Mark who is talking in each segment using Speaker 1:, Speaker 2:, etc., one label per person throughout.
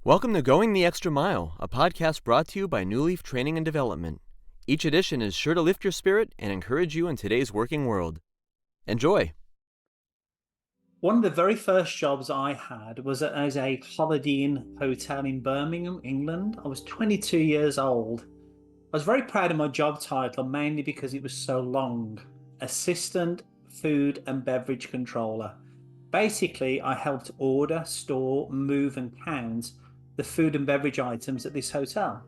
Speaker 1: Welcome to Going the Extra Mile, a podcast brought to you by Newleaf Training and Development. Each edition is sure to lift your spirit and encourage you in today's working world. Enjoy!
Speaker 2: One of the very first jobs I had was as a Holiday Inn hotel in Birmingham, England. I was 22 years old. I was very proud of my job title, mainly because it was so long. Assistant Food and Beverage Controller. Basically, I helped order, store, move and count the food and beverage items at this hotel.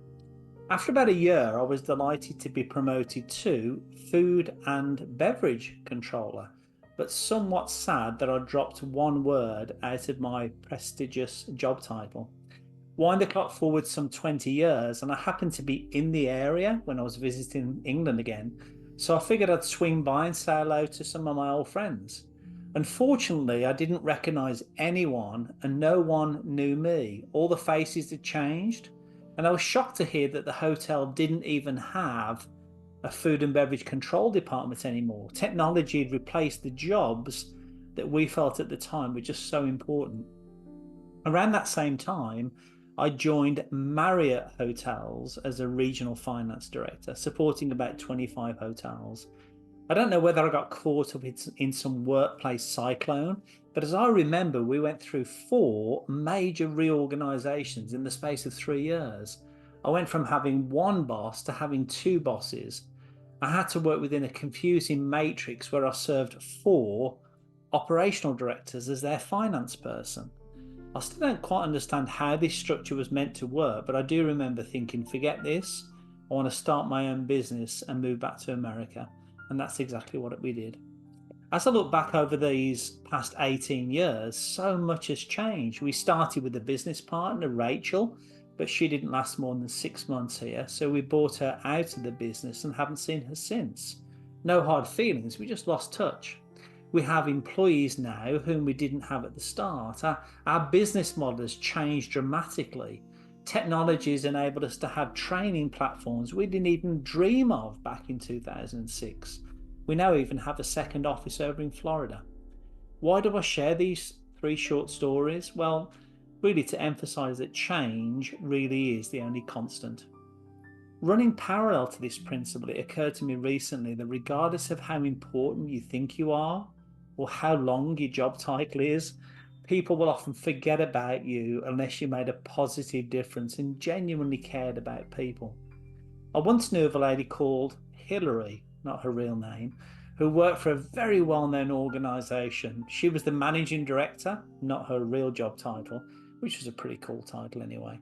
Speaker 2: After about a year, I was delighted to be promoted to Food and Beverage Controller, but somewhat sad that I dropped one word out of my prestigious job title. Wind the clock forward some 20 years, and I happened to be in the area when I was visiting England again, so I figured I'd swing by and say hello to some of my old friends. Unfortunately, I didn't recognise anyone and no one knew me. All the faces had changed, and I was shocked to hear that the hotel didn't even have a food and beverage control department anymore. Technology had replaced the jobs that we felt at the time were just so important. Around that same time, I joined Marriott Hotels as a regional finance director, supporting about 25 hotels. I don't know whether I got caught up in some workplace cyclone, but as I remember, we went through 4 major reorganisations in the space of 3 years. I went from having one boss to having 2 bosses. I had to work within a confusing matrix where I served 4 operational directors as their finance person. I still don't quite understand how this structure was meant to work, but I do remember thinking, forget this, I want to start my own business and move back to America. And that's exactly what we did. As I look back over these past 18 years, so much has changed. We started with a business partner, Rachel, but she didn't last more than 6 months here. So we brought her out of the business and haven't seen her since. No hard feelings, we just lost touch. We have employees now whom we didn't have at the start. Our business model has changed dramatically. Technology has enabled us to have training platforms we didn't even dream of back in 2006. We now even have a second office over in Florida. Why do I share these 3 short stories? Well, really to emphasize that change really is the only constant. Running parallel to this principle, it occurred to me recently that regardless of how important you think you are or how long your job title is, people will often forget about you unless you made a positive difference and genuinely cared about people. I once knew of a lady called Hillary, not her real name, who worked for a very well-known organisation. She was the managing director, not her real job title, which was a pretty cool title anyway.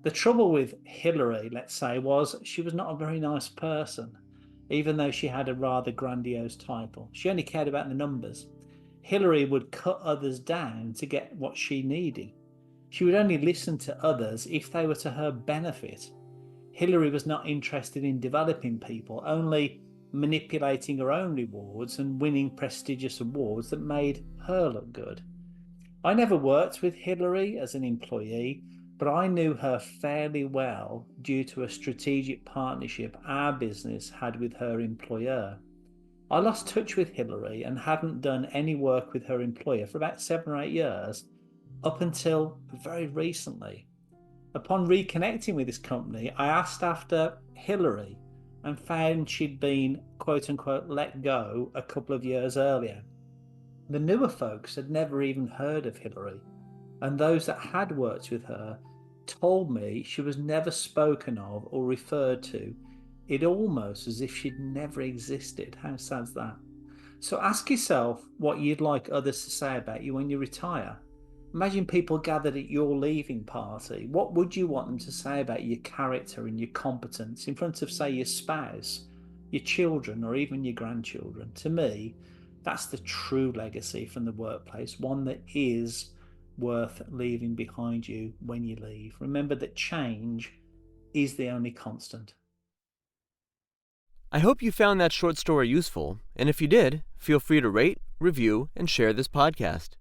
Speaker 2: The trouble with Hillary, let's say, was she was not a very nice person, even though she had a rather grandiose title. She only cared about the numbers. Hillary would cut others down to get what she needed. She would only listen to others if they were to her benefit. Hillary was not interested in developing people, only manipulating her own rewards and winning prestigious awards that made her look good. I never worked with Hillary as an employee, but I knew her fairly well due to a strategic partnership our business had with her employer. I lost touch with Hillary and hadn't done any work with her employer for about 7 or 8 years, up until very recently. Upon reconnecting with this company, I asked after Hillary and found she'd been quote unquote let go a couple of years earlier. The newer folks had never even heard of Hillary, and those that had worked with her told me she was never spoken of or referred to. It almost as if she'd never existed. How sad's that? So ask yourself what you'd like others to say about you when you retire. Imagine people gathered at your leaving party. What would you want them to say about your character and your competence in front of, say, your spouse, your children, or even your grandchildren? To me, that's the true legacy from the workplace, one that is worth leaving behind you when you leave. Remember that change is the only constant.
Speaker 1: I hope you found that short story useful, and if you did, feel free to rate, review, and share this podcast.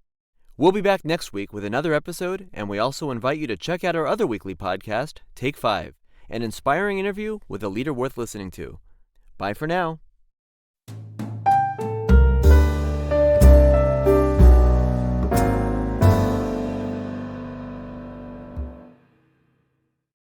Speaker 1: We'll be back next week with another episode, and we also invite you to check out our other weekly podcast, Take 5, an inspiring interview with a leader worth listening to. Bye for now.